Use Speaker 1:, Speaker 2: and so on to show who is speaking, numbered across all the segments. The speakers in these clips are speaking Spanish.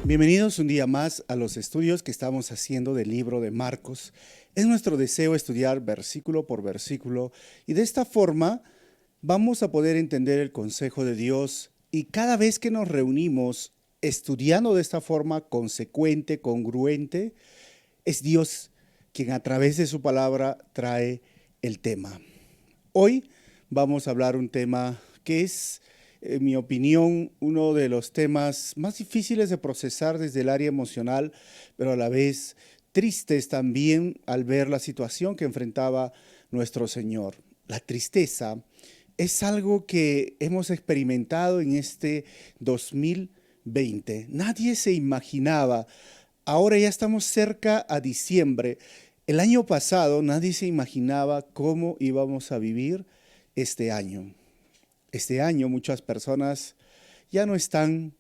Speaker 1: Bienvenidos un día más a los estudios que estamos haciendo del libro de Marcos. Es nuestro deseo estudiar versículo por versículo y de esta forma vamos a poder entender el consejo de Dios y cada vez que nos reunimos estudiando de esta forma consecuente, congruente, es Dios quien a través de su palabra trae el tema. Hoy vamos a hablar un tema que es, en mi opinión, uno de los temas más difíciles de procesar desde el área emocional, pero a la vez tristes también al ver la situación que enfrentaba nuestro Señor. La tristeza es algo que hemos experimentado en este 2020. Nadie se imaginaba. Ahora ya estamos cerca a diciembre. El año pasado nadie se imaginaba cómo íbamos a vivir este año. Este año muchas personas ya no están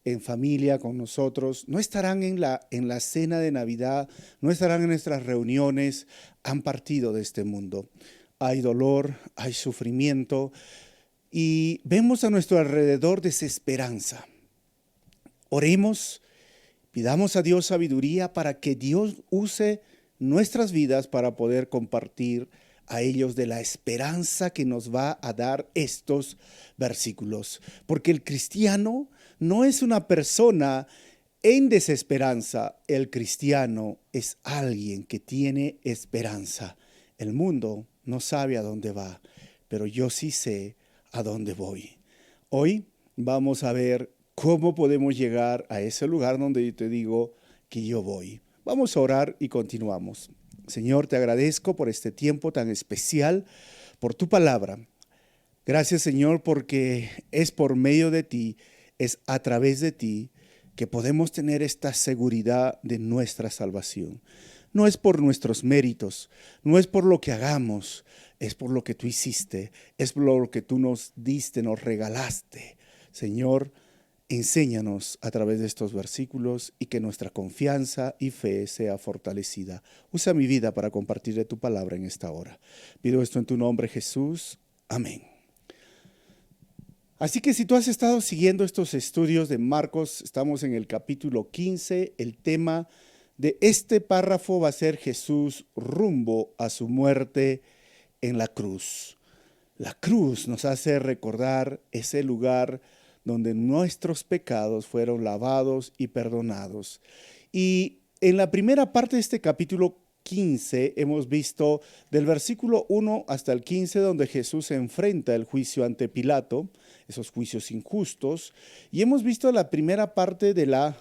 Speaker 1: en familia con nosotros, no estarán en la cena de Navidad, no estarán en nuestras reuniones, han partido de este mundo. Hay dolor, hay sufrimiento y vemos a nuestro alrededor desesperanza. Oremos, pidamos a Dios sabiduría para que Dios use nuestras vidas para poder compartir a ellos de la esperanza que nos va a dar estos versículos. Porque el cristiano no es una persona en desesperanza, el cristiano es alguien que tiene esperanza. El mundo no sabe a dónde va, pero yo sí sé a dónde voy. Hoy vamos a ver cómo podemos llegar a ese lugar donde yo te digo que yo voy. Vamos a orar y continuamos. Señor, te agradezco por este tiempo tan especial, por tu palabra. Gracias, Señor, porque es por medio de ti, es a través de ti que podemos tener esta seguridad de nuestra salvación. No es por nuestros méritos, no es por lo que hagamos, es por lo que tú hiciste, es por lo que tú nos diste, nos regalaste. Señor, enséñanos a través de estos versículos y que nuestra confianza y fe sea fortalecida. Usa mi vida para compartir de tu palabra en esta hora. Pido esto en tu nombre, Jesús. Amén. Así que si tú has estado siguiendo estos estudios de Marcos, estamos en el capítulo 15. El tema de este párrafo va a ser Jesús rumbo a su muerte en la cruz. La cruz nos hace recordar ese lugar donde nuestros pecados fueron lavados y perdonados. Y en la primera parte de este capítulo 15 hemos visto del versículo 1 hasta el 15 donde Jesús enfrenta el juicio ante Pilato, esos juicios injustos, y hemos visto la primera parte de la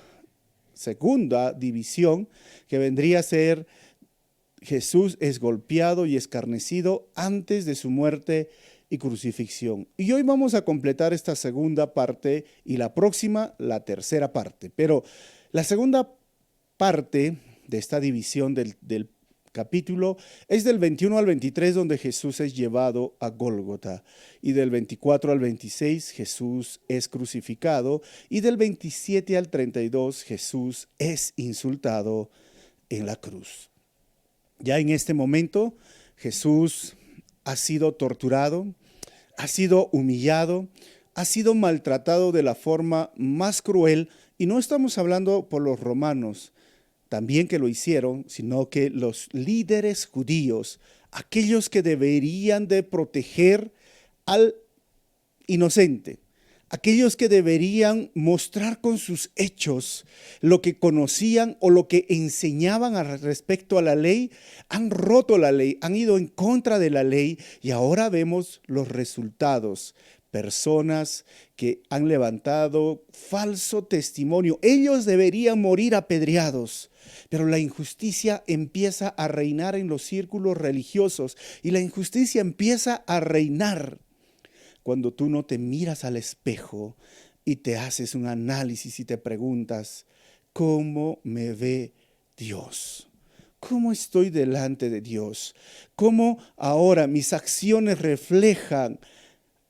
Speaker 1: segunda división que vendría a ser Jesús es golpeado y escarnecido antes de su muerte y crucifixión. Y hoy vamos a completar esta segunda parte y la próxima, la tercera parte. Pero la segunda parte de esta división del capítulo es del 21 al 23, donde Jesús es llevado a Gólgota, y del 24 al 26 Jesús es crucificado, y del 27 al 32 Jesús es insultado en la cruz. Ya en este momento Jesús ha sido torturado, ha sido humillado, ha sido maltratado de la forma más cruel, y no estamos hablando por los romanos, también que lo hicieron, sino que los líderes judíos, aquellos que deberían de proteger al inocente, aquellos que deberían mostrar con sus hechos lo que conocían o lo que enseñaban respecto a la ley, han roto la ley, han ido en contra de la ley y ahora vemos los resultados. Personas que han levantado falso testimonio. Ellos deberían morir apedreados, pero la injusticia empieza a reinar en los círculos religiosos y la injusticia empieza a reinar cuando tú no te miras al espejo y te haces un análisis y te preguntas, ¿cómo me ve Dios? ¿Cómo estoy delante de Dios? ¿Cómo ahora mis acciones reflejan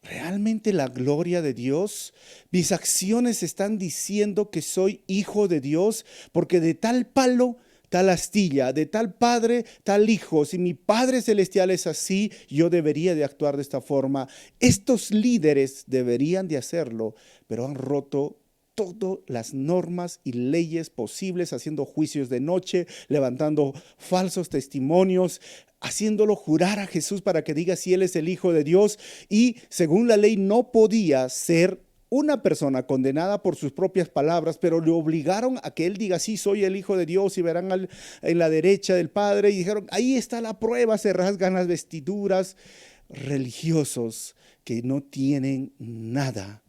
Speaker 1: realmente la gloria de Dios? Mis acciones están diciendo que soy hijo de Dios, porque de tal palo tal astilla, de tal padre, tal hijo. Si mi Padre Celestial es así, yo debería de actuar de esta forma. Estos líderes deberían de hacerlo, pero han roto todas las normas y leyes posibles, haciendo juicios de noche, levantando falsos testimonios, haciéndolo jurar a Jesús para que diga si Él es el Hijo de Dios. Y según la ley no podía ser una persona condenada por sus propias palabras, pero le obligaron a que él diga, sí, soy el Hijo de Dios, y verán en la derecha del Padre, y dijeron, ahí está la prueba, se rasgan las vestiduras. Religiosos que no tienen nada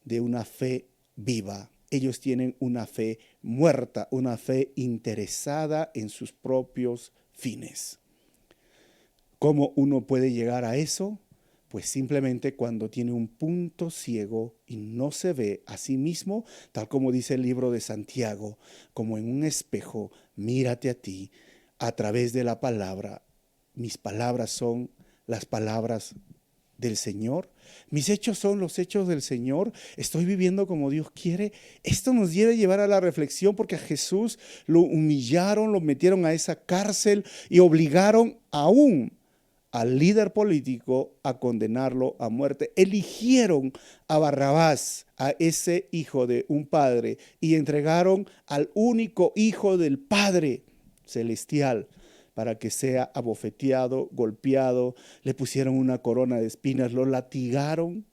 Speaker 1: de una fe viva. Ellos tienen una fe muerta, una fe interesada en sus propios fines. ¿Cómo uno puede llegar a eso? Pues simplemente cuando tiene un punto ciego y no se ve a sí mismo, tal como dice el libro de Santiago, como en un espejo, mírate a ti a través de la palabra. Mis palabras son las palabras del Señor. Mis hechos son los hechos del Señor. Estoy viviendo como Dios quiere. Esto nos debe llevar a la reflexión, porque a Jesús lo humillaron, lo metieron a esa cárcel y obligaron aún al líder político a condenarlo a muerte. Eligieron a Barrabás, a ese hijo de un padre, y entregaron al único hijo del Padre celestial para que sea abofeteado, golpeado. Le pusieron una corona de espinas, lo latigaron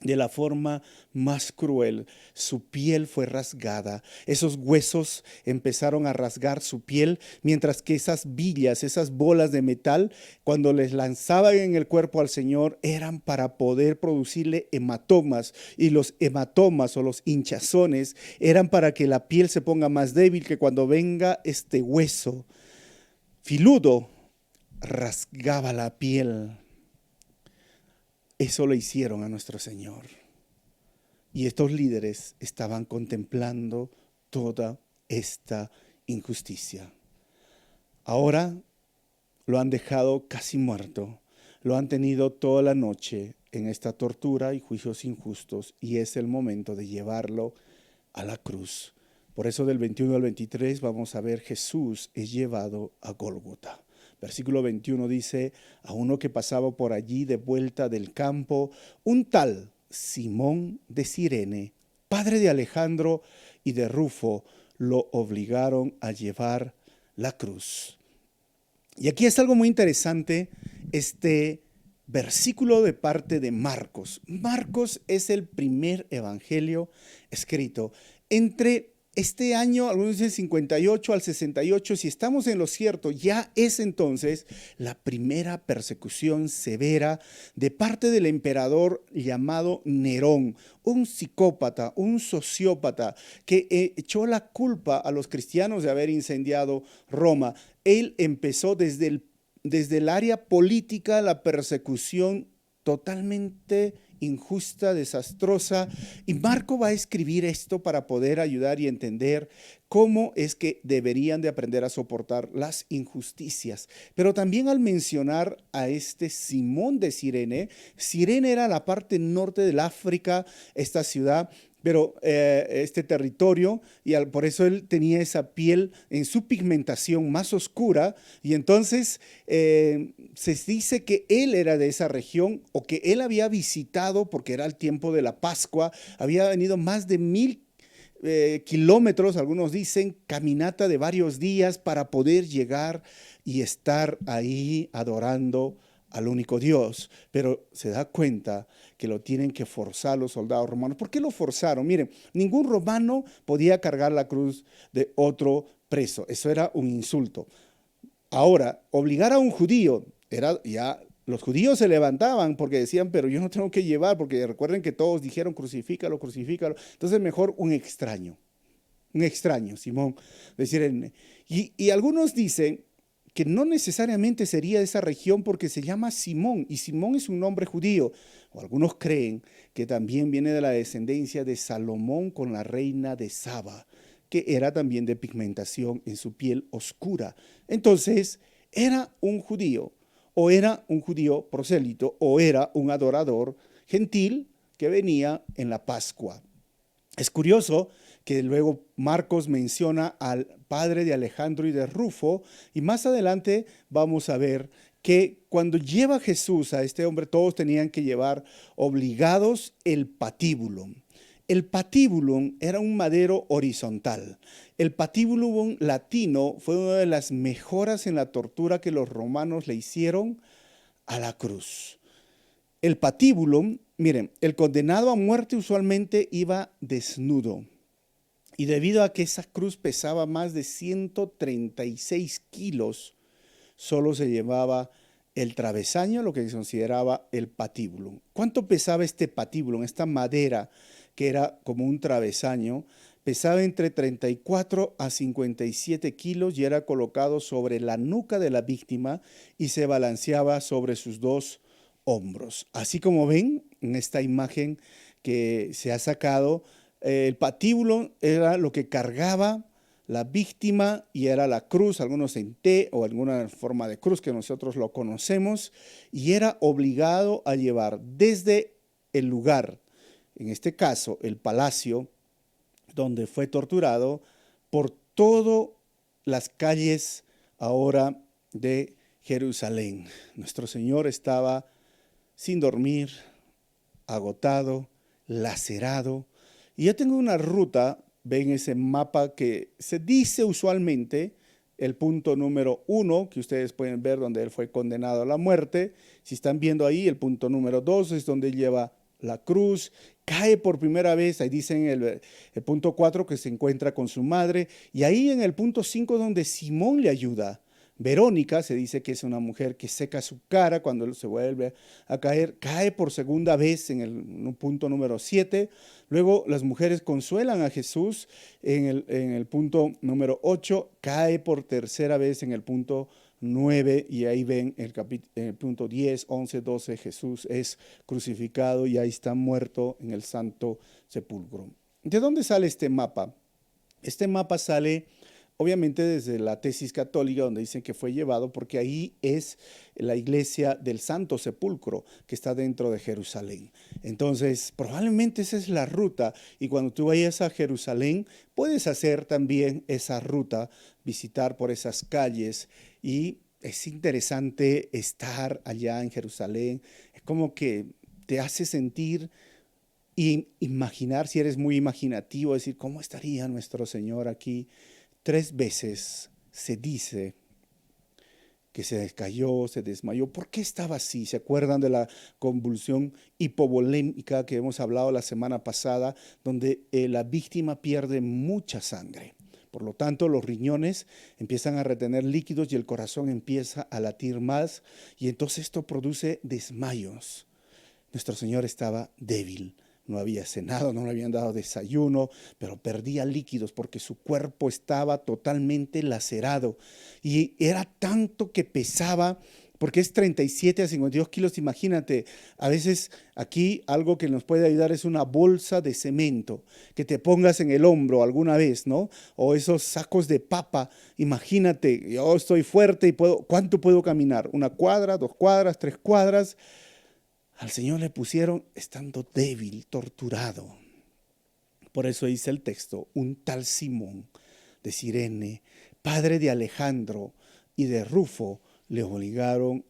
Speaker 1: de la forma más cruel. Su piel fue rasgada, esos huesos empezaron a rasgar su piel, mientras que esas billas, esas bolas de metal, cuando les lanzaban en el cuerpo al Señor, eran para poder producirle hematomas, y los hematomas o los hinchazones eran para que la piel se ponga más débil, que cuando venga este hueso filudo rasgaba la piel. Eso le hicieron a nuestro Señor. Y estos líderes estaban contemplando toda esta injusticia. Ahora lo han dejado casi muerto. Lo han tenido toda la noche en esta tortura y juicios injustos, y es el momento de llevarlo a la cruz. Por eso del 21 al 23 vamos a ver Jesús es llevado a Gólgota. Versículo 21 dice, a uno que pasaba por allí de vuelta del campo, un tal Simón de Cirene, padre de Alejandro y de Rufo, lo obligaron a llevar la cruz. Y aquí es algo muy interesante, este versículo de parte de Marcos. Marcos es el primer evangelio escrito entre este año, algunos dicen 58 al 68, si estamos en lo cierto, ya es entonces la primera persecución severa de parte del emperador llamado Nerón, un psicópata, un sociópata que echó la culpa a los cristianos de haber incendiado Roma. Él empezó desde el área política la persecución totalmente injusta, desastrosa, y Marco va a escribir esto para poder ayudar y entender cómo es que deberían de aprender a soportar las injusticias. Pero también al mencionar a este Simón de Cirene, Cirene era la parte norte del África, esta ciudad, pero este territorio, y por eso él tenía esa piel en su pigmentación más oscura, y entonces se dice que él era de esa región, o que él había visitado, porque era el tiempo de la Pascua, había venido más de 1000 kilómetros, algunos dicen, caminata de varios días para poder llegar y estar ahí adorando al único Dios, pero se da cuenta que lo tienen que forzar los soldados romanos. ¿Por qué lo forzaron? Miren, ningún romano podía cargar la cruz de otro preso, eso era un insulto. Ahora, obligar a un judío, era ya, los judíos se levantaban porque decían, pero yo no tengo que llevar, porque recuerden que todos dijeron crucifícalo, crucifícalo, entonces mejor un extraño, Simón, decir, y algunos dicen que no necesariamente sería de esa región porque se llama Simón, y Simón es un nombre judío, o algunos creen que también viene de la descendencia de Salomón con la reina de Saba, que era también de pigmentación en su piel oscura. Entonces, era un judío, o era un judío prosélito, o era un adorador gentil que venía en la Pascua. Es curioso que luego Marcos menciona al padre de Alejandro y de Rufo, y más adelante vamos a ver que cuando lleva Jesús a este hombre, todos tenían que llevar obligados el patíbulo. El patibulum era un madero horizontal. El patibulum latino fue una de las mejoras en la tortura que los romanos le hicieron a la cruz. El patibulum, miren, el condenado a muerte usualmente iba desnudo. Y debido a que esa cruz pesaba más de 136 kilos, solo se llevaba el travesaño, lo que se consideraba el patibulum. ¿Cuánto pesaba este patibulum, esta madera que era como un travesaño? Pesaba entre 34 a 57 kilos y era colocado sobre la nuca de la víctima y se balanceaba sobre sus dos hombros. Así como ven en esta imagen que se ha sacado, el patíbulo era lo que cargaba la víctima y era la cruz, algunos en T o alguna forma de cruz que nosotros lo conocemos, y era obligado a llevar desde el lugar, en este caso el palacio, donde fue torturado, por todas las calles ahora de Jerusalén. Nuestro Señor estaba sin dormir, agotado, lacerado. Y yo tengo una ruta, ven ese mapa que se dice usualmente, el punto número 1, que ustedes pueden ver donde él fue condenado a la muerte. Si están viendo ahí, el punto número 2 es donde él lleva la cruz, cae por primera vez, ahí dicen el punto 4 que se encuentra con su madre, y ahí en el punto 5 donde Simón le ayuda. Verónica se dice que es una mujer que seca su cara cuando él se vuelve a caer, cae por segunda vez en el punto número 7. Luego las mujeres consuelan a Jesús en el punto número 8, cae por tercera vez en el punto 9 y ahí ven en el punto 10, 11, 12, Jesús es crucificado y ahí está muerto en el Santo Sepulcro. ¿De dónde sale este mapa? Este mapa sale obviamente desde la tesis católica donde dicen que fue llevado porque ahí es la iglesia del Santo Sepulcro que está dentro de Jerusalén. Entonces probablemente esa es la ruta y cuando tú vayas a Jerusalén puedes hacer también esa ruta, visitar por esas calles y es interesante estar allá en Jerusalén. Es como que te hace sentir y imaginar, si eres muy imaginativo, decir, ¿cómo estaría nuestro Señor aquí? 3 veces se dice que se descayó, se desmayó. ¿Por qué estaba así? ¿Se acuerdan de la convulsión hipovolémica que hemos hablado la semana pasada, donde la víctima pierde mucha sangre? Por lo tanto, los riñones empiezan a retener líquidos y el corazón empieza a latir más y entonces esto produce desmayos. Nuestro Señor estaba débil. No había cenado, no le habían dado desayuno, pero perdía líquidos porque su cuerpo estaba totalmente lacerado. Y era tanto que pesaba, porque es 37 a 52 kilos, imagínate. A veces aquí algo que nos puede ayudar es una bolsa de cemento que te pongas en el hombro alguna vez, ¿no? O esos sacos de papa. Imagínate, yo estoy fuerte y ¿cuánto puedo caminar? 1 cuadra, 2 cuadras, 3 cuadras. Al Señor le pusieron estando débil, torturado. Por eso dice el texto, un tal Simón de Cirene, padre de Alejandro y de Rufo, lo obligaron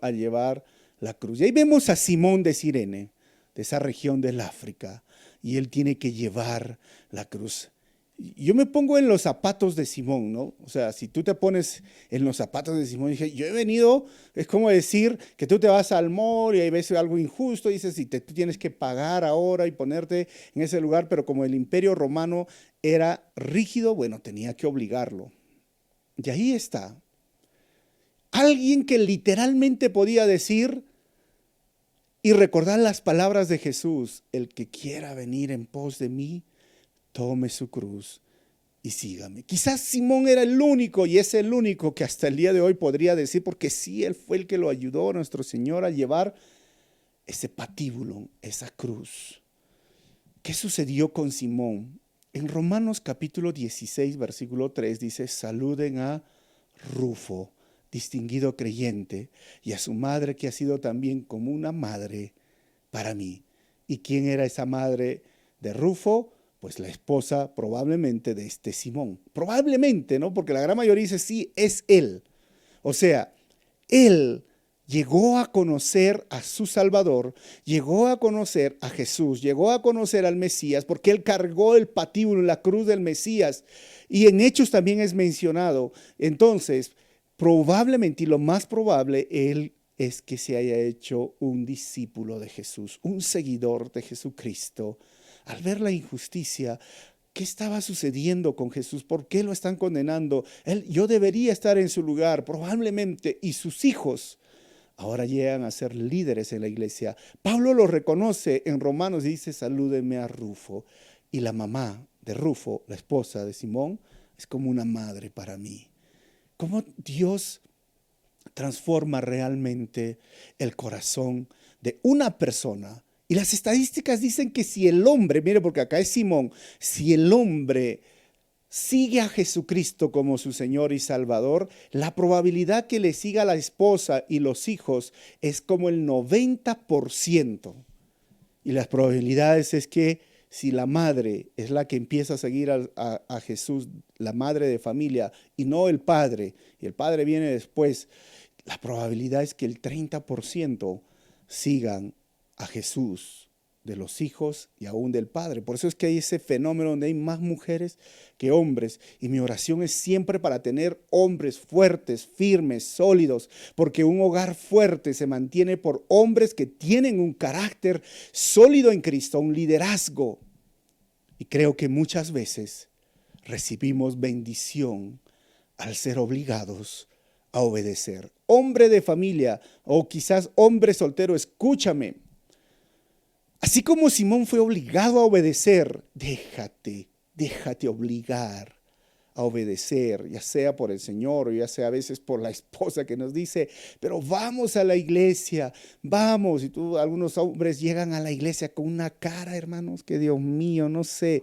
Speaker 1: a llevar la cruz. Y ahí vemos a Simón de Cirene, de esa región del África, y él tiene que llevar la cruz. Yo me pongo en los zapatos de Simón, ¿no? O sea, si tú te pones en los zapatos de Simón, dije, yo he venido, es como decir que tú te vas al mall y ahí ves algo injusto, y dices, tú tienes que pagar ahora y ponerte en ese lugar, pero como el imperio romano era rígido, bueno, tenía que obligarlo. Y ahí está. Alguien que literalmente podía decir y recordar las palabras de Jesús, el que quiera venir en pos de mí, tome su cruz y sígame. Quizás Simón era el único y es el único que hasta el día de hoy podría decir, porque sí, él fue el que lo ayudó a nuestro Señor a llevar ese patíbulo, esa cruz. ¿Qué sucedió con Simón? En Romanos capítulo 16, versículo 3 dice, saluden a Rufo, distinguido creyente, y a su madre que ha sido también como una madre para mí. ¿Y quién era esa madre de Rufo? Pues la esposa probablemente de este Simón. Probablemente, ¿no? Porque la gran mayoría dice, sí, es él. O sea, él llegó a conocer a su Salvador, llegó a conocer a Jesús, llegó a conocer al Mesías, porque él cargó el patíbulo, la cruz del Mesías. Y en Hechos también es mencionado. Entonces, probablemente, y lo más probable, él es que se haya hecho un discípulo de Jesús, un seguidor de Jesucristo. Al ver la injusticia, ¿qué estaba sucediendo con Jesús? ¿Por qué lo están condenando? Yo debería estar en su lugar, probablemente, y sus hijos ahora llegan a ser líderes en la iglesia. Pablo lo reconoce en Romanos y dice, salúdenme a Rufo. Y la mamá de Rufo, la esposa de Simón, es como una madre para mí. Cómo Dios transforma realmente el corazón de una persona. Y las estadísticas dicen que si el hombre, mire porque acá es Simón, si el hombre sigue a Jesucristo como su Señor y Salvador, la probabilidad que le siga la esposa y los hijos es como el 90%. Y las probabilidades es que si la madre es la que empieza a seguir a Jesús, la madre de familia, y no el padre, y el padre viene después, la probabilidad es que el 30% sigan a Jesús, de los hijos y aún del padre. Por eso es que hay ese fenómeno donde hay más mujeres que hombres. Y mi oración es siempre para tener hombres fuertes, firmes, sólidos, porque un hogar fuerte se mantiene por hombres que tienen un carácter sólido en Cristo, un liderazgo. Y creo que muchas veces recibimos bendición al ser obligados a obedecer. Hombre de familia o quizás hombre soltero, escúchame. Así como Simón fue obligado a obedecer, déjate obligar a obedecer, ya sea por el Señor o ya sea a veces por la esposa que nos dice, pero vamos a la iglesia, vamos. Y algunos hombres llegan a la iglesia con una cara, hermanos, que Dios mío, no sé,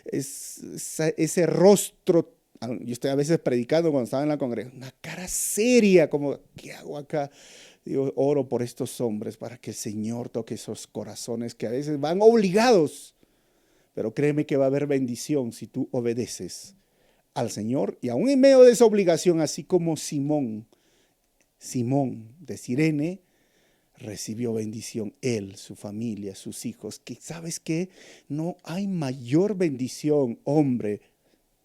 Speaker 1: ese rostro. Yo estoy a veces predicando cuando estaba en la congregación, una cara seria, como, ¿qué hago acá? Digo, oro por estos hombres para que el Señor toque esos corazones que a veces van obligados. Pero créeme que va a haber bendición si tú obedeces al Señor. Y aún en medio de esa obligación, así como Simón de Cirene, recibió bendición. Él, su familia, sus hijos. Que sabes que no hay mayor bendición, hombre,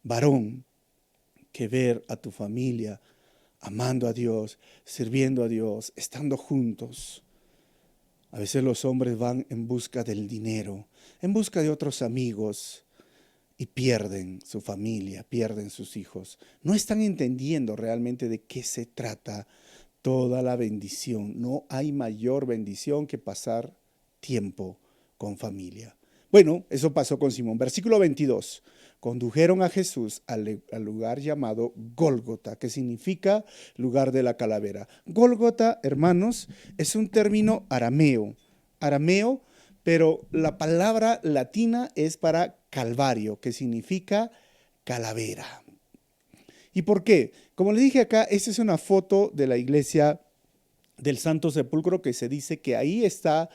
Speaker 1: varón, que ver a tu familia amando a Dios, sirviendo a Dios, estando juntos. A veces los hombres van en busca del dinero, en busca de otros amigos y pierden su familia, pierden sus hijos. No están entendiendo realmente de qué se trata toda la bendición. No hay mayor bendición que pasar tiempo con familia. Bueno, eso pasó con Simón. Versículo 22. Condujeron a Jesús al lugar llamado Gólgota, que significa lugar de la calavera. Gólgota, hermanos, es un término arameo, pero la palabra latina es para Calvario, que significa calavera. ¿Y por qué? Como le dije acá, esta es una foto de la iglesia del Santo Sepulcro, que se dice que ahí está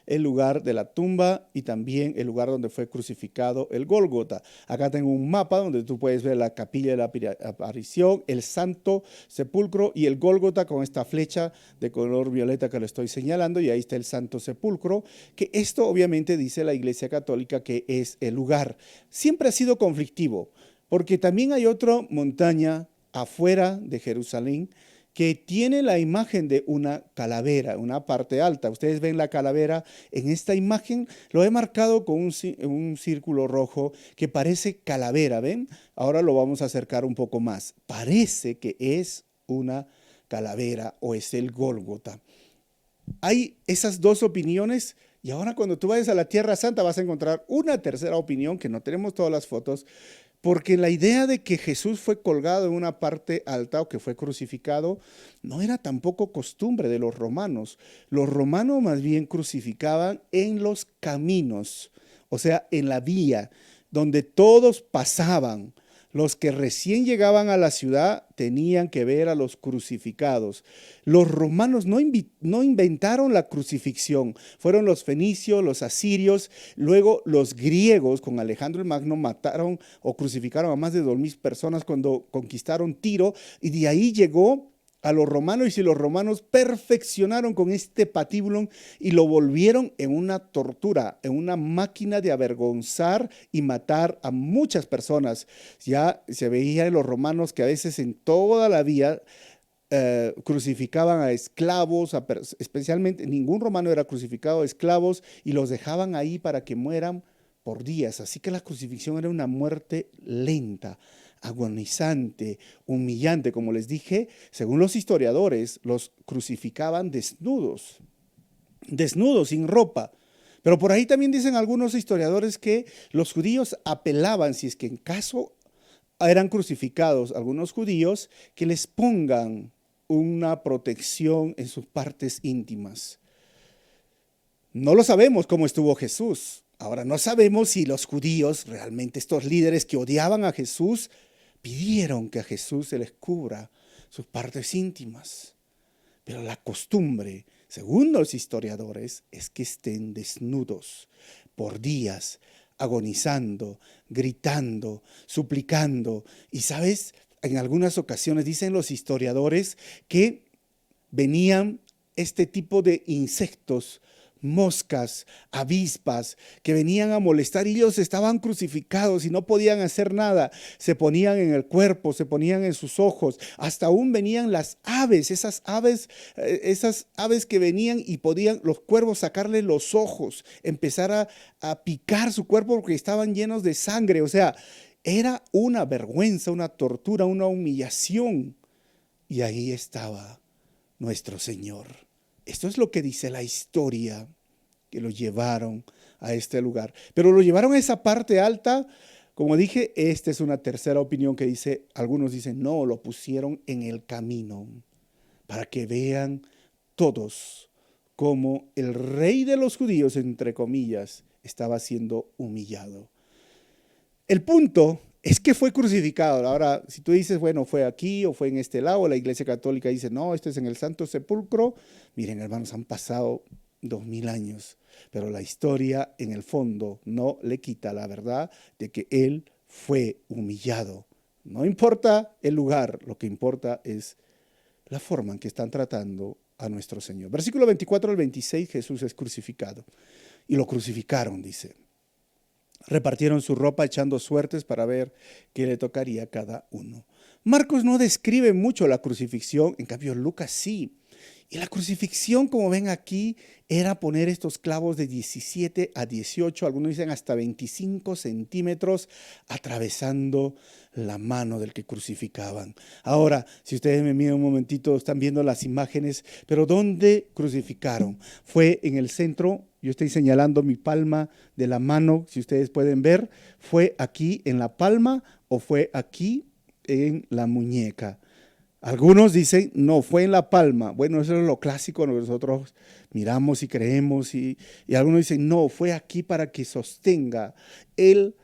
Speaker 1: el lugar de la tumba y también el lugar donde fue crucificado el Gólgota. Acá tengo un mapa donde tú puedes ver la capilla de la aparición, el Santo Sepulcro y el Gólgota con esta flecha de color violeta que lo estoy señalando, y ahí está el Santo Sepulcro, que esto obviamente dice la Iglesia Católica que es el lugar. Siempre ha sido conflictivo, porque también hay otra montaña afuera de Jerusalén que tiene la imagen de una calavera, una parte alta. Ustedes ven la calavera en esta imagen, lo he marcado con un círculo rojo que parece calavera, ¿ven? Ahora lo vamos a acercar un poco más. Parece que es una calavera o es el Gólgota. Hay esas dos opiniones. Y ahora cuando tú vayas a la Tierra Santa vas a encontrar una tercera opinión, que no tenemos todas las fotos, porque la idea de que Jesús fue colgado en una parte alta o que fue crucificado no era tampoco costumbre de los romanos. Los romanos más bien crucificaban en los caminos, o sea, en la vía donde todos pasaban. Los que recién llegaban a la ciudad tenían que ver a los crucificados. Los romanos no inventaron la crucifixión. Fueron los fenicios, los asirios, luego los griegos con Alejandro el Magno mataron o crucificaron a más de 2000 personas cuando conquistaron Tiro, y de ahí llegó a los romanos, y si los romanos perfeccionaron con este patíbulo y lo volvieron en una tortura, en una máquina de avergonzar y matar a muchas personas. Ya se veía en los romanos que a veces en toda la vía crucificaban a esclavos, especialmente ningún romano era crucificado a esclavos, y los dejaban ahí para que mueran por días. Así que la crucifixión era una muerte lenta, agonizante, humillante. Como les dije, según los historiadores, los crucificaban desnudos, desnudos, sin ropa. Pero por ahí también dicen algunos historiadores que los judíos apelaban, si es que en caso eran crucificados algunos judíos, que les pongan una protección en sus partes íntimas. No lo sabemos cómo estuvo Jesús. Ahora, no sabemos si los judíos, realmente estos líderes que odiaban a Jesús, pidieron que a Jesús se les cubra sus partes íntimas. Pero la costumbre, según los historiadores, es que estén desnudos por días, agonizando, gritando, suplicando. Y sabes, en algunas ocasiones dicen los historiadores que venían este tipo de insectos, moscas, avispas, que venían a molestar, y ellos estaban crucificados y no podían hacer nada. Se ponían en el cuerpo, se ponían en sus ojos, hasta aún venían las aves, esas aves que venían y podían los cuervos sacarle los ojos, empezar a picar su cuerpo porque estaban llenos de sangre. O sea, era una vergüenza, una tortura, una humillación. Y ahí estaba nuestro Señor. Esto es lo que dice la historia, que lo llevaron a este lugar. Pero lo llevaron a esa parte alta. Como dije, esta es una tercera opinión que dice, algunos dicen, no, lo pusieron en el camino para que vean todos cómo el rey de los judíos, entre comillas, estaba siendo humillado. El punto es que fue crucificado. Ahora, si tú dices, bueno, fue aquí o fue en este lado, la Iglesia Católica dice, no, este es en el Santo Sepulcro. Miren, hermanos, han pasado 2000 años, pero la historia en el fondo no le quita la verdad de que Él fue humillado. No importa el lugar, lo que importa es la forma en que están tratando a nuestro Señor. Versículo 24 al 26, Jesús es crucificado. Y lo crucificaron, dice. Repartieron su ropa echando suertes para ver qué le tocaría a cada uno. Marcos no describe mucho la crucifixión, en cambio Lucas sí. Y la crucifixión, como ven aquí, era poner estos clavos de 17 a 18, algunos dicen hasta 25 centímetros, atravesando la mano del que crucificaban. Ahora, si ustedes me miran un momentito, están viendo las imágenes, pero ¿dónde crucificaron? Fue en el centro. Yo estoy señalando mi palma de la mano, si ustedes pueden ver, ¿fue aquí en la palma o fue aquí en la muñeca? Algunos dicen, no, fue en la palma. Bueno, eso es lo clásico, nosotros miramos y creemos, y algunos dicen, no, fue aquí para que sostenga el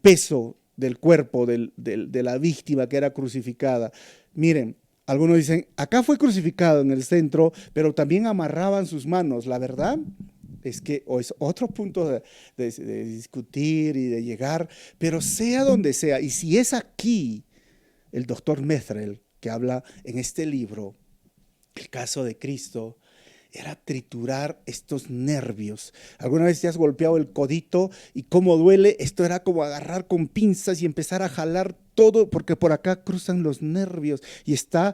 Speaker 1: peso del cuerpo de la víctima que era crucificada. Miren, algunos dicen, acá fue crucificado en el centro, pero también amarraban sus manos. La verdad es que o es otro punto de discutir y de llegar, pero sea donde sea, y si es aquí, el doctor Methrel, que habla en este libro, el caso de Cristo, era triturar estos nervios. ¿Alguna vez te has golpeado el codito y cómo duele? Esto era como agarrar con pinzas y empezar a jalar todo, porque por acá cruzan los nervios y está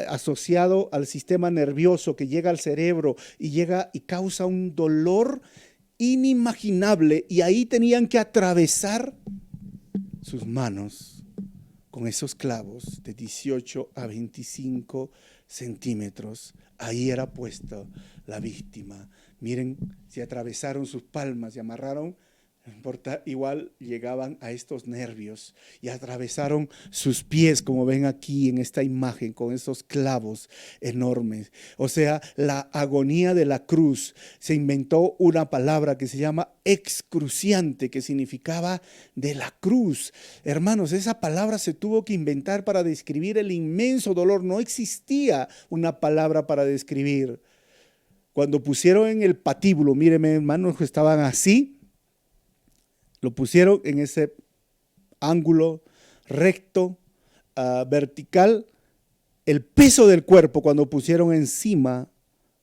Speaker 1: asociado al sistema nervioso que llega al cerebro y llega y causa un dolor inimaginable. Y ahí tenían que atravesar sus manos con esos clavos de 18 a 25 centímetros. Ahí era puesta la víctima. Miren, se atravesaron sus palmas y amarraron, no importa, igual llegaban a estos nervios y atravesaron sus pies, como ven aquí en esta imagen, con esos clavos enormes. O sea, la agonía de la cruz. Se inventó una palabra que se llama excruciante, que significaba de la cruz. Hermanos, esa palabra se tuvo que inventar para describir el inmenso dolor. No existía una palabra para describir. Cuando pusieron en el patíbulo, mírenme, hermanos, que estaban así, lo pusieron en ese ángulo recto, vertical, el peso del cuerpo cuando pusieron encima,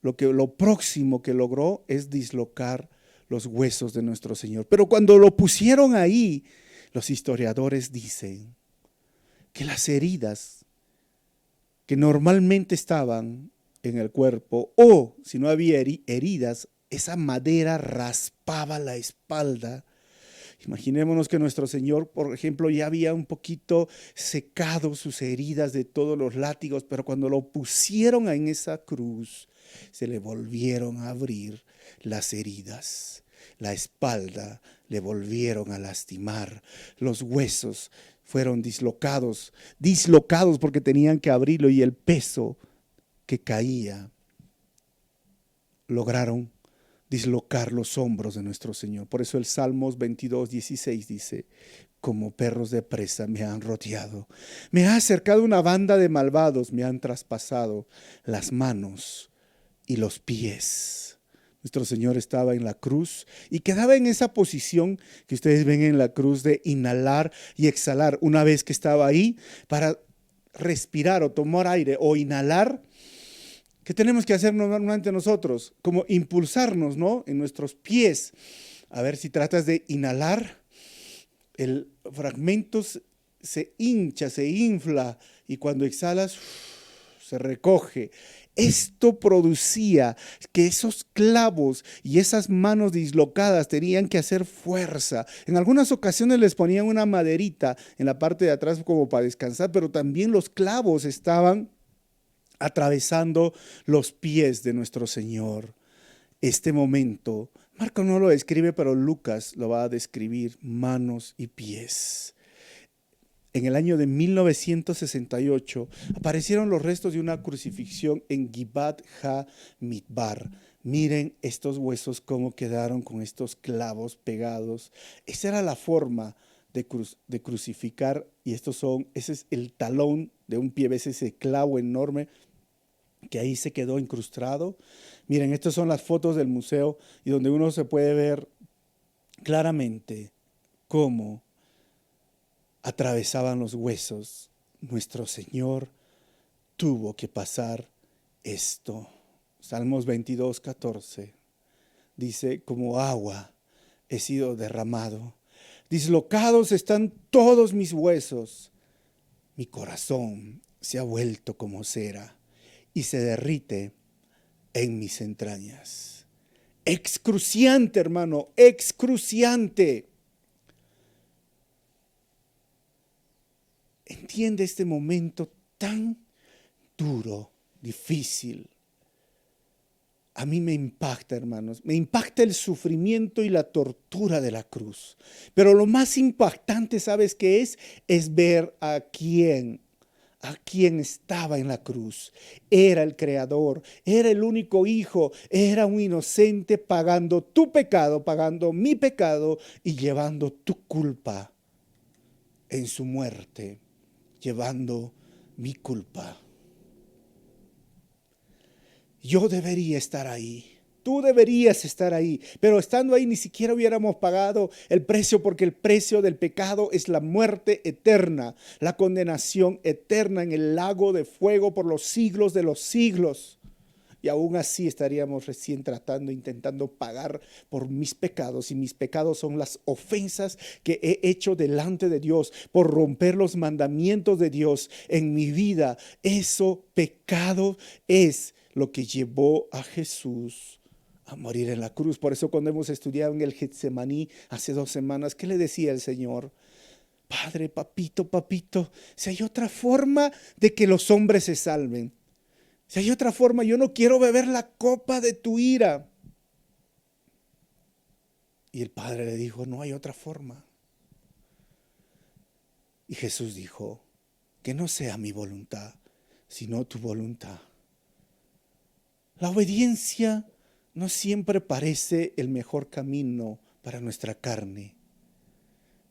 Speaker 1: lo próximo que logró es dislocar los huesos de nuestro Señor. Pero cuando lo pusieron ahí, los historiadores dicen que las heridas que normalmente estaban en el cuerpo, o si no había heridas, esa madera raspaba la espalda. Imaginémonos que nuestro Señor, por ejemplo, ya había un poquito secado sus heridas de todos los látigos, pero cuando lo pusieron en esa cruz, se le volvieron a abrir las heridas. La espalda le volvieron a lastimar. Los huesos fueron dislocados porque tenían que abrirlo, y el peso que caía lograron dislocar los hombros de nuestro Señor. Por eso el Salmos 22:16 dice: como perros de presa me han rodeado, me ha acercado una banda de malvados, me han traspasado las manos y los pies. Nuestro Señor estaba en la cruz y quedaba en esa posición que ustedes ven en la cruz, de inhalar y exhalar. Una vez que estaba ahí, para respirar o tomar aire o inhalar, ¿qué tenemos que hacer normalmente nosotros? Como impulsarnos, ¿no? En nuestros pies. A ver, si tratas de inhalar, el fragmento se hincha, se infla, y cuando exhalas, se recoge. Esto producía que esos clavos y esas manos dislocadas tenían que hacer fuerza. En algunas ocasiones les ponían una maderita en la parte de atrás como para descansar, pero también los clavos estaban atravesando los pies de nuestro Señor. Este momento, Marco no lo describe, pero Lucas lo va a describir: manos y pies. En el año de 1968 aparecieron los restos de una crucifixión en Givat HaMidbar. Miren estos huesos cómo quedaron con estos clavos pegados. Esa era la forma de crucificar, y ese es el talón de un pie, ves ese clavo enorme que ahí se quedó incrustado. Miren, estas son las fotos del museo, y donde uno se puede ver claramente cómo atravesaban los huesos. Nuestro Señor tuvo que pasar esto. Salmos 22:14 dice: como agua he sido derramado, dislocados están todos mis huesos, mi corazón se ha vuelto como cera y se derrite en mis entrañas. Excruciante, hermano, excruciante. Entiende este momento tan duro, difícil. A mí me impacta, hermanos, me impacta el sufrimiento y la tortura de la cruz. Pero lo más impactante, ¿sabes qué es? Es ver a quién estaba en la cruz. Era el Creador, era el único Hijo, era un inocente pagando tu pecado, pagando mi pecado y llevando tu culpa en su muerte, llevando mi culpa. Yo debería estar ahí. Tú deberías estar ahí, pero estando ahí ni siquiera hubiéramos pagado el precio, porque el precio del pecado es la muerte eterna, la condenación eterna en el lago de fuego por los siglos de los siglos. Y aún así estaríamos recién intentando pagar por mis pecados, y mis pecados son las ofensas que he hecho delante de Dios por romper los mandamientos de Dios en mi vida. Eso pecado es lo que llevó a Jesús a morir en la cruz. Por eso cuando hemos estudiado en el Getsemaní hace 2 semanas, ¿qué le decía el Señor? Padre, papito, si hay otra forma de que los hombres se salven, si hay otra forma, yo no quiero beber la copa de tu ira. Y el Padre le dijo: no hay otra forma. Y Jesús dijo: que no sea mi voluntad, sino tu voluntad. La obediencia no siempre parece el mejor camino para nuestra carne,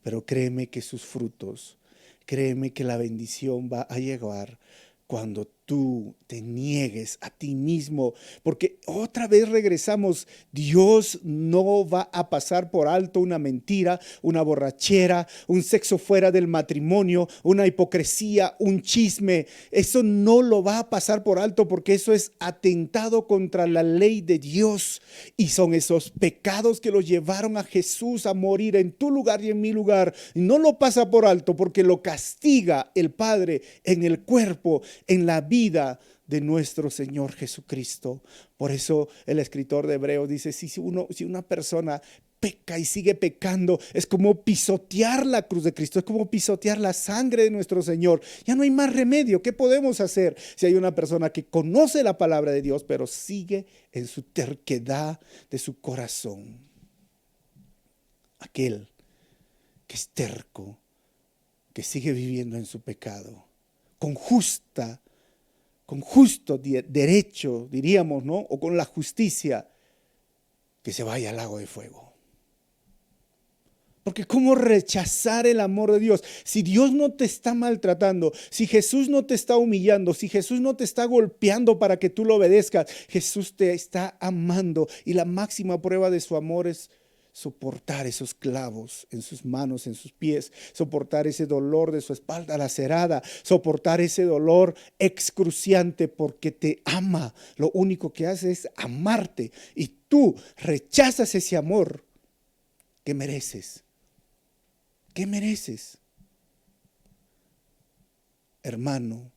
Speaker 1: pero créeme que sus frutos, créeme que la bendición va a llegar cuando tú te niegues a ti mismo, porque otra vez regresamos. Dios no va a pasar por alto una mentira, una borrachera, un sexo fuera del matrimonio, una hipocresía, un chisme. Eso no lo va a pasar por alto, porque eso es atentado contra la ley de Dios, y son esos pecados que los llevaron a Jesús a morir en tu lugar y en mi lugar. No lo pasa por alto, porque lo castiga el Padre en el cuerpo, en la vida de nuestro Señor Jesucristo. Por eso el escritor de Hebreos dice, si una persona peca y sigue pecando, es como pisotear la cruz de Cristo, es como pisotear la sangre de nuestro Señor. Ya no hay más remedio. ¿Qué podemos hacer si hay una persona que conoce la palabra de Dios, pero sigue en su terquedad de su corazón? Aquel que es terco, que sigue viviendo en su pecado, con justo derecho, diríamos, ¿no? O con la justicia, que se vaya al lago de fuego. Porque ¿cómo rechazar el amor de Dios? Si Dios no te está maltratando, si Jesús no te está humillando, si Jesús no te está golpeando para que tú lo obedezcas, Jesús te está amando, y la máxima prueba de su amor es soportar esos clavos en sus manos, en sus pies, soportar ese dolor de su espalda lacerada, soportar ese dolor excruciante, porque te ama. Lo único que hace es amarte, y tú rechazas ese amor. ¿Qué mereces? ¿Qué mereces? Hermano,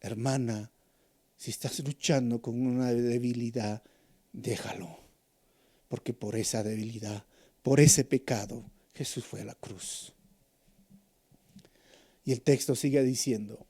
Speaker 1: hermana, si estás luchando con una debilidad, déjalo, porque por esa debilidad, por ese pecado, Jesús fue a la cruz. Y el texto sigue diciendo,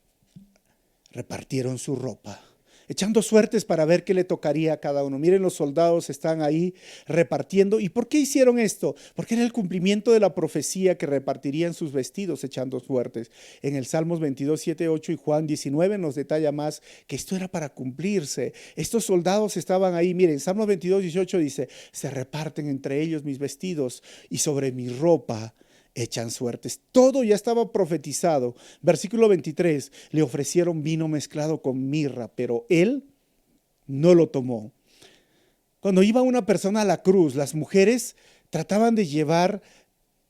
Speaker 1: repartieron su ropa, echando suertes para ver qué le tocaría a cada uno. Miren, los soldados están ahí repartiendo. ¿Y por qué hicieron esto? Porque era el cumplimiento de la profecía, que repartirían sus vestidos echando suertes. En el Salmos 22, 7, 8 y Juan 19 nos detalla más que esto era para cumplirse. Estos soldados estaban ahí. Miren, Salmos 22, 18 dice, se reparten entre ellos mis vestidos, y sobre mi ropa echan suertes. Todo ya estaba profetizado. Versículo 23, le ofrecieron vino mezclado con mirra, pero él no lo tomó. Cuando iba una persona a la cruz, las mujeres trataban de llevar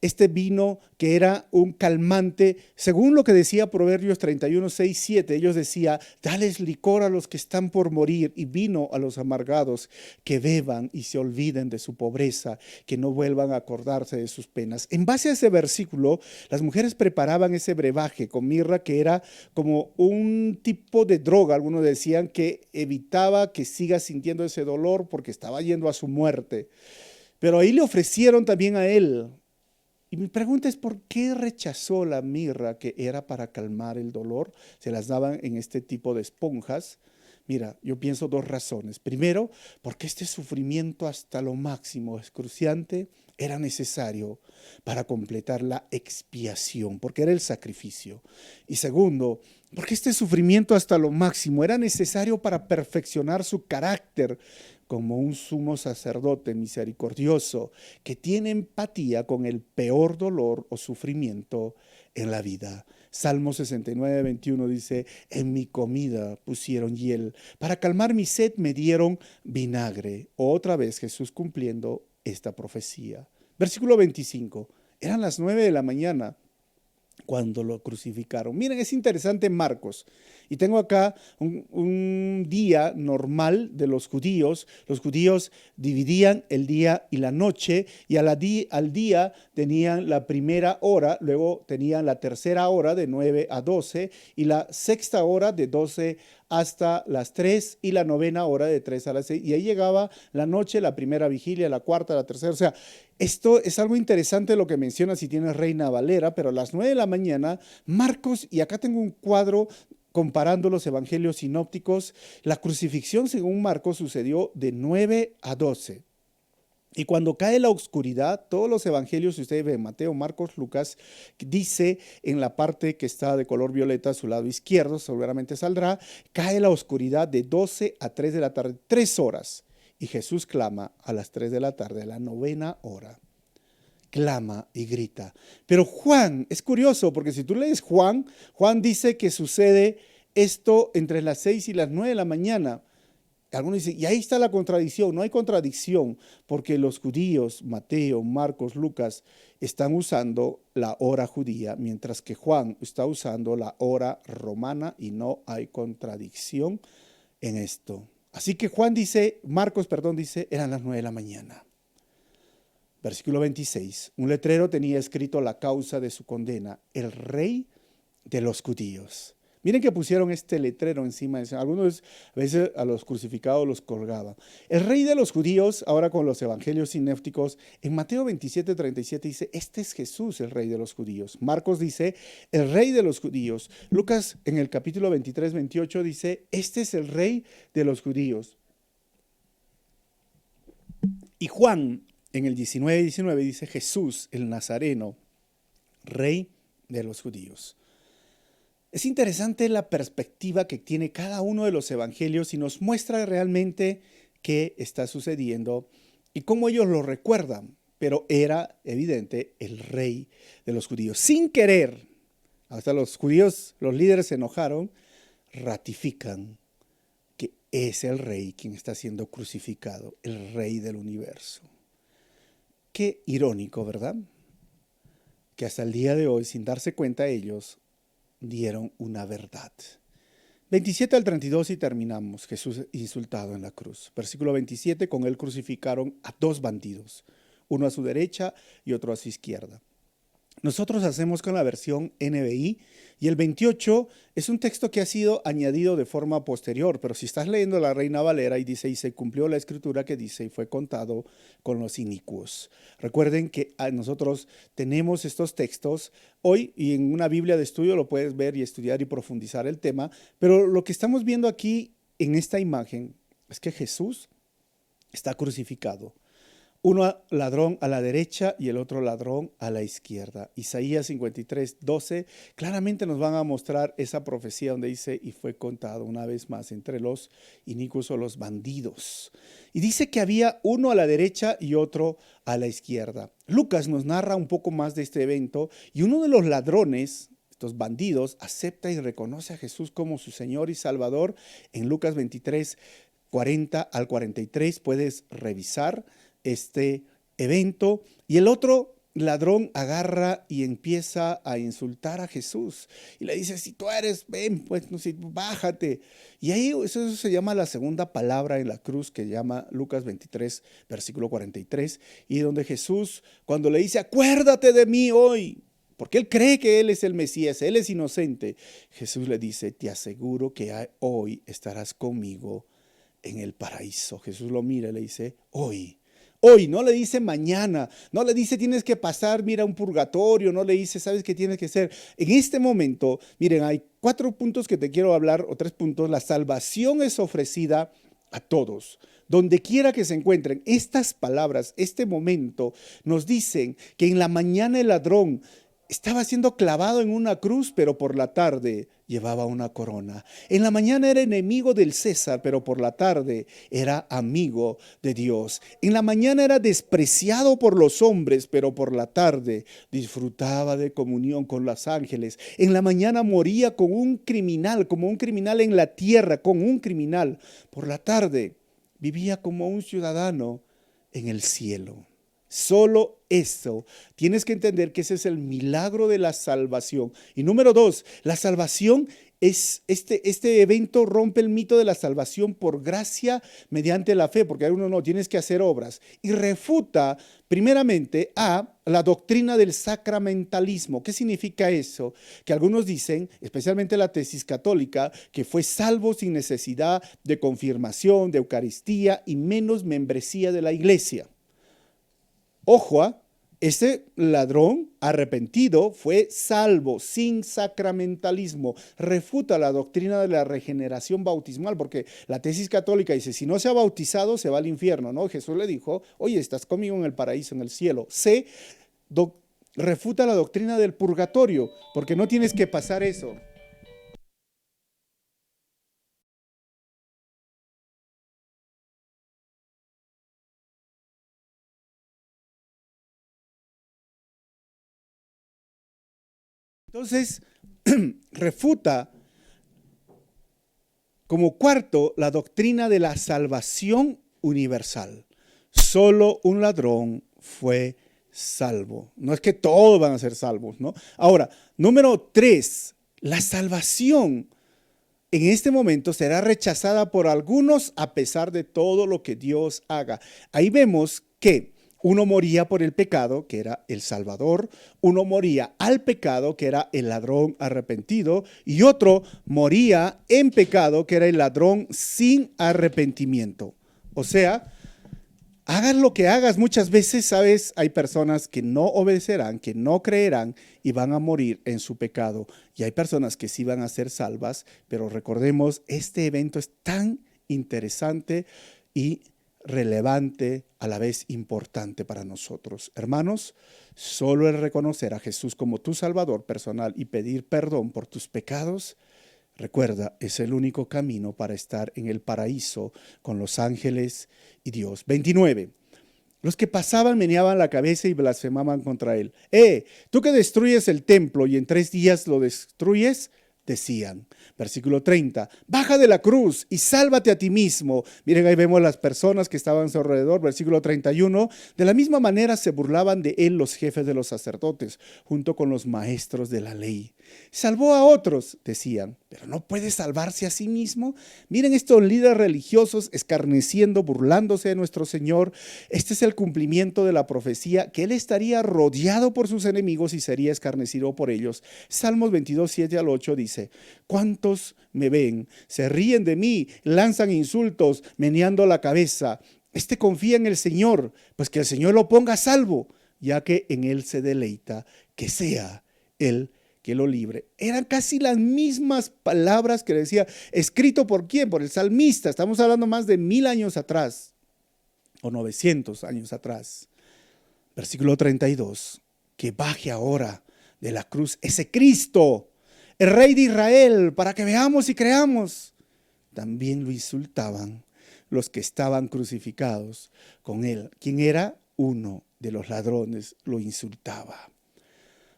Speaker 1: este vino, que era un calmante, según lo que decía Proverbios 31, 6, 7, ellos decían, dales licor a los que están por morir, y vino a los amargados, que beban y se olviden de su pobreza, que no vuelvan a acordarse de sus penas. En base a ese versículo, las mujeres preparaban ese brebaje con mirra, que era como un tipo de droga. Algunos decían que evitaba que siga sintiendo ese dolor, porque estaba yendo a su muerte. Pero ahí le ofrecieron también a él. Y mi pregunta es, ¿por qué rechazó la mirra, que era para calmar el dolor? Se las daban en este tipo de esponjas. Mira, yo pienso dos razones. Primero, porque este sufrimiento hasta lo máximo, excruciante, era necesario para completar la expiación, porque era el sacrificio. Y segundo, porque este sufrimiento hasta lo máximo era necesario para perfeccionar su carácter como un sumo sacerdote misericordioso, que tiene empatía con el peor dolor o sufrimiento en la vida. Salmo 69, 21 dice, en mi comida pusieron hiel, para calmar mi sed me dieron vinagre. Otra vez Jesús cumpliendo esta profecía. Versículo 25, eran las 9 de la mañana cuando lo crucificaron. Miren, es interesante Marcos. Y tengo acá un día normal de los judíos. Los judíos dividían el día y la noche, y al día tenían la primera hora, luego tenían la tercera hora de 9 a 12, y la sexta hora de 12 hasta las 3, y la novena hora de 3 a las 6. Y ahí llegaba la noche, la primera vigilia, la cuarta, la tercera. O sea, esto es algo interesante lo que menciona si tienes Reina Valera, pero a las 9 de la mañana, Marcos, y acá tengo un cuadro comparando los evangelios sinópticos, la crucifixión según Marcos sucedió de 9 a 12. Y cuando cae la oscuridad, todos los evangelios, si ustedes ven Mateo, Marcos, Lucas, dice en la parte que está de color violeta a su lado izquierdo, seguramente saldrá, cae la oscuridad de 12 a 3 de la tarde, 3 horas. Y Jesús clama a las 3 de la tarde, la novena hora. Clama y grita. Pero Juan, es curioso, porque si tú lees Juan dice que sucede esto entre las 6 y las 9 de la mañana. Algunos dicen, y ahí está la contradicción. No hay contradicción, porque los judíos, Mateo, Marcos, Lucas, están usando la hora judía, mientras que Juan está usando la hora romana, y no hay contradicción en esto. Así que Marcos, dice, eran las 9 de la mañana. Versículo 26, un letrero tenía escrito la causa de su condena: el rey de los judíos. Miren que pusieron este letrero encima. Algunos a veces a los crucificados los colgaban. El rey de los judíos, ahora con los evangelios sinépticos, en Mateo 27:37 dice, este es Jesús, el rey de los judíos. Marcos dice, el rey de los judíos. Lucas en el capítulo 23:28 dice, este es el rey de los judíos. Y Juan en el 19:19 dice, Jesús el Nazareno, rey de los judíos. Es interesante la perspectiva que tiene cada uno de los evangelios y nos muestra realmente qué está sucediendo y cómo ellos lo recuerdan, pero era evidente el rey de los judíos. Sin querer, hasta los judíos, los líderes se enojaron, ratifican que es el rey quien está siendo crucificado, el rey del universo. Qué irónico, ¿verdad? Que hasta el día de hoy, sin darse cuenta ellos, dieron una verdad. 27 al 32 y terminamos. Jesús insultado en la cruz. Versículo 27, con él crucificaron a dos bandidos, uno a su derecha y otro a su izquierda. Nosotros hacemos con la versión NBI y el 28 es un texto que ha sido añadido de forma posterior, pero si estás leyendo la Reina Valera y dice, y se cumplió la escritura que dice, y fue contado con los inicuos. Recuerden que nosotros tenemos estos textos hoy y en una Biblia de estudio lo puedes ver y estudiar y profundizar el tema, pero lo que estamos viendo aquí en esta imagen es que Jesús está crucificado. Uno ladrón a la derecha y el otro ladrón a la izquierda. Isaías 53:12 claramente nos van a mostrar esa profecía donde dice, y fue contado una vez más entre los inicuos o los bandidos. Y dice que había uno a la derecha y otro a la izquierda. Lucas nos narra un poco más de este evento y uno de los ladrones, estos bandidos, acepta y reconoce a Jesús como su Señor y Salvador. En Lucas 23:40 al 43 puedes revisar este evento, y el otro ladrón agarra y empieza a insultar a Jesús y le dice, si tú eres, ven, pues no sé, bájate. Y ahí eso se llama la segunda palabra en la cruz, que llama Lucas 23 versículo 43, y donde Jesús, cuando le dice, acuérdate de mí hoy, porque él cree que él es el Mesías, él es inocente, Jesús le dice, te aseguro que hoy estarás conmigo en el paraíso. Jesús lo mira y le dice, hoy. Hoy, no le dice mañana, no le dice tienes que pasar, mira, un purgatorio, no le dice, sabes qué tienes que hacer. En este momento, miren, hay 4 puntos que te quiero hablar, o 3 puntos. La salvación es ofrecida a todos, donde quiera que se encuentren. Estas palabras, este momento, nos dicen que en la mañana el ladrón estaba siendo clavado en una cruz, pero por la tarde llevaba una corona. En la mañana era enemigo del César, pero por la tarde era amigo de Dios. En la mañana era despreciado por los hombres, pero por la tarde disfrutaba de comunión con los ángeles. En la mañana moría como un criminal en la tierra, como un criminal. Por la tarde vivía como un ciudadano en el cielo. Solo eso. Tienes que entender que ese es el milagro de la salvación. Y número 2, la salvación es este evento rompe el mito de la salvación por gracia mediante la fe, porque uno no tienes que hacer obras, y refuta primeramente a la doctrina del sacramentalismo. ¿Qué significa eso? Que algunos dicen, especialmente la tesis católica, que fue salvo sin necesidad de confirmación, de Eucaristía y menos membresía de la iglesia. Ojo, este ladrón arrepentido fue salvo sin sacramentalismo. Refuta la doctrina de la regeneración bautismal, porque la tesis católica dice, si no se ha bautizado, se va al infierno, ¿no? Jesús le dijo, oye, estás conmigo en el paraíso, en el cielo. Refuta la doctrina del purgatorio, porque no tienes que pasar eso. Entonces, refuta Como cuarto, la doctrina de la salvación universal. Solo un ladrón fue salvo. No es que todos van a ser salvos, ¿no? Ahora, número 3, la salvación en este momento será rechazada por algunos a pesar de todo lo que Dios haga. Ahí vemos que uno moría por el pecado, que era el Salvador, uno moría al pecado, que era el ladrón arrepentido, y otro moría en pecado, que era el ladrón sin arrepentimiento. O sea, hagas lo que hagas, muchas veces, sabes, hay personas que no obedecerán, que no creerán y van a morir en su pecado. Y hay personas que sí van a ser salvas, pero recordemos, este evento es tan interesante y relevante, a la vez importante para nosotros. Hermanos, solo el reconocer a Jesús como tu Salvador personal y pedir perdón por tus pecados, recuerda, es el único camino para estar en el paraíso con los ángeles y Dios. 29. Los que pasaban meneaban la cabeza y blasfemaban contra él. Tú que destruyes el templo y en 3 días lo destruyes, decían. Versículo 30, baja de la cruz y sálvate a ti mismo. Miren, ahí vemos las personas que estaban a su alrededor. Versículo 31, de la misma manera se burlaban de él los jefes de los sacerdotes, junto con los maestros de la ley. Salvó a otros, decían, pero no puede salvarse a sí mismo. Miren estos líderes religiosos escarneciendo, burlándose de nuestro Señor. Este es el cumplimiento de la profecía, que él estaría rodeado por sus enemigos y sería escarnecido por ellos. Salmos 22, 7 al 8 dice, ¿cuántos me ven? Se ríen de mí, lanzan insultos, meneando la cabeza. Este confía en el Señor, pues que el Señor lo ponga a salvo, ya que en él se deleita, que sea él que lo libre. Eran casi las mismas palabras que decía, escrito por quién, por el salmista. Estamos hablando más de 1000 años atrás, o 900 años atrás. Versículo 32, que baje ahora de la cruz ese Cristo, el Rey de Israel, para que veamos y creamos. También lo insultaban los que estaban crucificados con él. ¿Quién era? Uno de los ladrones lo insultaba.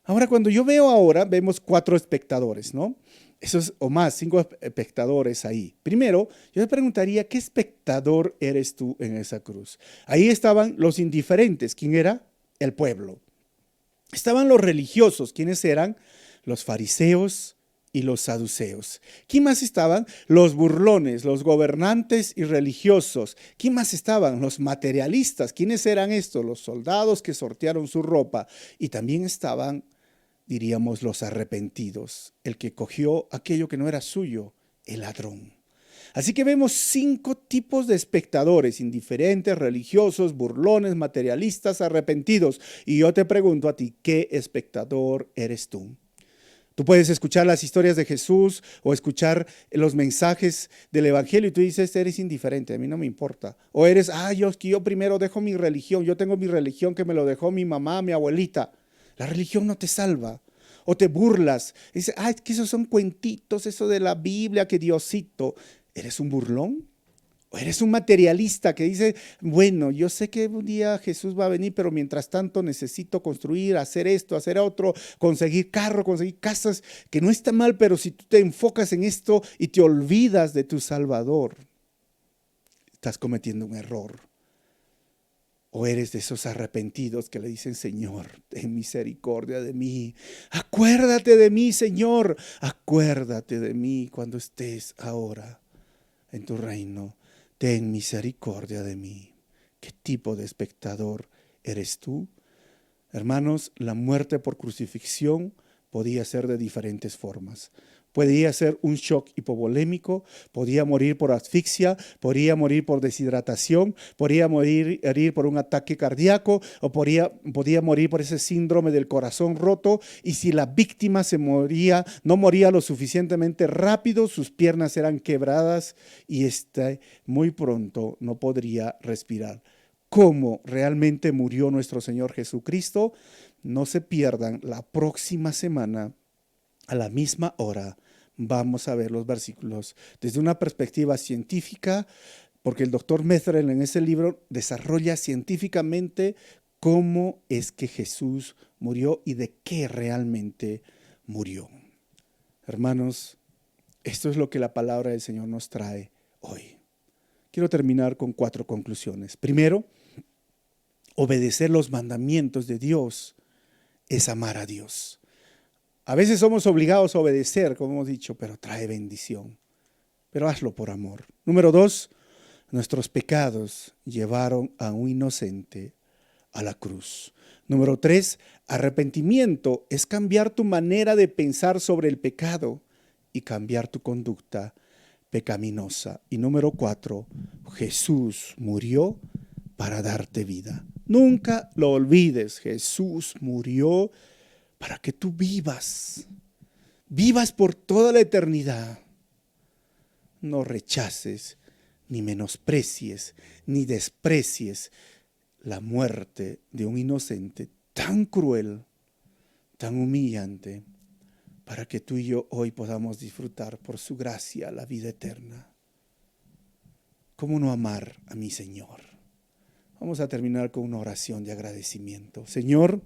Speaker 1: Ahora, cuando yo veo ahora, vemos 4 espectadores, ¿no? Esos o más, 5 espectadores ahí. Primero, yo me preguntaría, ¿qué espectador eres tú en esa cruz? Ahí estaban los indiferentes. ¿Quién era? El pueblo. Estaban los religiosos. ¿Quiénes eran? Los fariseos y los saduceos. ¿Quién más estaban? Los burlones, los gobernantes y religiosos. ¿Quién más estaban? Los materialistas. ¿Quiénes eran estos? Los soldados que sortearon su ropa. Y también estaban, diríamos, los arrepentidos, el que cogió aquello que no era suyo, el ladrón. Así que vemos 5 tipos de espectadores, indiferentes, religiosos, burlones, materialistas, arrepentidos. Y yo te pregunto a ti, ¿qué espectador eres tú? Tú puedes escuchar las historias de Jesús o escuchar los mensajes del Evangelio y tú dices, eres indiferente, a mí no me importa. O eres, yo primero dejo mi religión, yo tengo mi religión que me lo dejó mi mamá, mi abuelita. La religión no te salva. O te burlas. Dices, es que esos son cuentitos, eso de la Biblia, que Diosito. ¿Eres un burlón? ¿O eres un materialista que dice, bueno, yo sé que un día Jesús va a venir, pero mientras tanto necesito construir, hacer esto, hacer otro, conseguir carro, conseguir casas, que no está mal, pero si tú te enfocas en esto y te olvidas de tu Salvador, estás cometiendo un error. ¿O eres de esos arrepentidos que le dicen, Señor, ten misericordia de mí? Acuérdate de mí, Señor. Acuérdate de mí cuando estés ahora en tu reino. Ten misericordia de mí. ¿Qué tipo de espectador eres tú? Hermanos, la muerte por crucifixión podía ser de diferentes formas. Podía ser un shock hipovolémico, podía morir por asfixia, podía morir por deshidratación, podía morir por un ataque cardíaco o podía morir por ese síndrome del corazón roto. Y si la víctima no moría lo suficientemente rápido, sus piernas eran quebradas y muy pronto no podría respirar. ¿Cómo realmente murió nuestro Señor Jesucristo? No se pierdan la próxima semana a la misma hora. Vamos a ver los versículos desde una perspectiva científica, porque el doctor Methred en ese libro desarrolla científicamente cómo es que Jesús murió y de qué realmente murió. Hermanos, Esto es lo que la palabra del Señor nos trae hoy. Quiero terminar con 4 conclusiones. Primero, obedecer los mandamientos de Dios es amar a Dios. A veces somos obligados a obedecer, como hemos dicho, pero trae bendición. Pero hazlo por amor. Número 2, nuestros pecados llevaron a un inocente a la cruz. Número 3, arrepentimiento es cambiar tu manera de pensar sobre el pecado y cambiar tu conducta pecaminosa. Y número 4, Jesús murió para darte vida. Nunca lo olvides, Jesús murió para que tú vivas por toda la eternidad. No rechaces, ni menosprecies, ni desprecies la muerte de un inocente tan cruel, tan humillante, para que tú y yo hoy podamos disfrutar por su gracia la vida eterna. ¿Cómo no amar a mi Señor? Vamos a terminar con una oración de agradecimiento. Señor,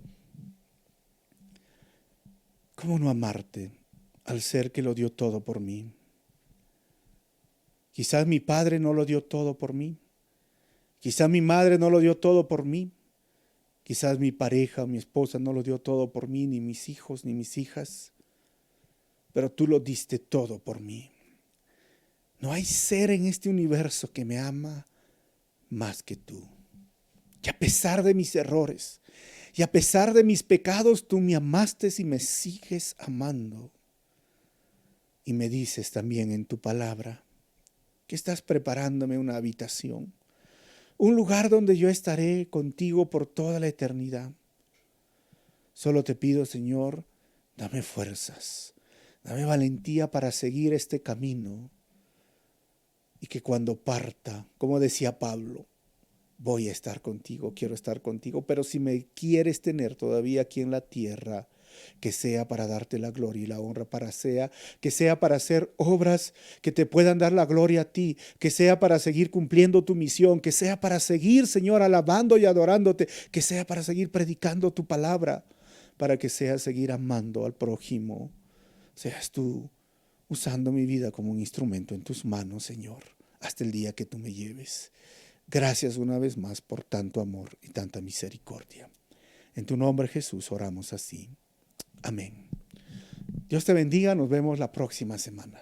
Speaker 1: ¿cómo no amarte al ser que lo dio todo por mí? Quizás mi padre no lo dio todo por mí. Quizás mi madre no lo dio todo por mí. Quizás mi pareja o mi esposa no lo dio todo por mí, ni mis hijos, ni mis hijas. Pero tú lo diste todo por mí. No hay ser en este universo que me ama más que tú. Y a pesar de mis errores, y a pesar de mis pecados, tú me amaste y me sigues amando. Y me dices también en tu palabra que estás preparándome una habitación, un lugar donde yo estaré contigo por toda la eternidad. Solo te pido, Señor, dame fuerzas, dame valentía para seguir este camino y que cuando parta, como decía Pablo, voy a estar contigo, quiero estar contigo, pero si me quieres tener todavía aquí en la tierra, que sea para darte la gloria y la honra, que sea para hacer obras que te puedan dar la gloria a ti, que sea para seguir cumpliendo tu misión, que sea para seguir, Señor, alabando y adorándote, que sea para seguir predicando tu palabra, para que sea seguir amando al prójimo. Seas tú usando mi vida como un instrumento en tus manos, Señor, hasta el día que tú me lleves. Gracias una vez más por tanto amor y tanta misericordia. En tu nombre, Jesús, oramos así. Amén. Dios te bendiga. Nos vemos la próxima semana.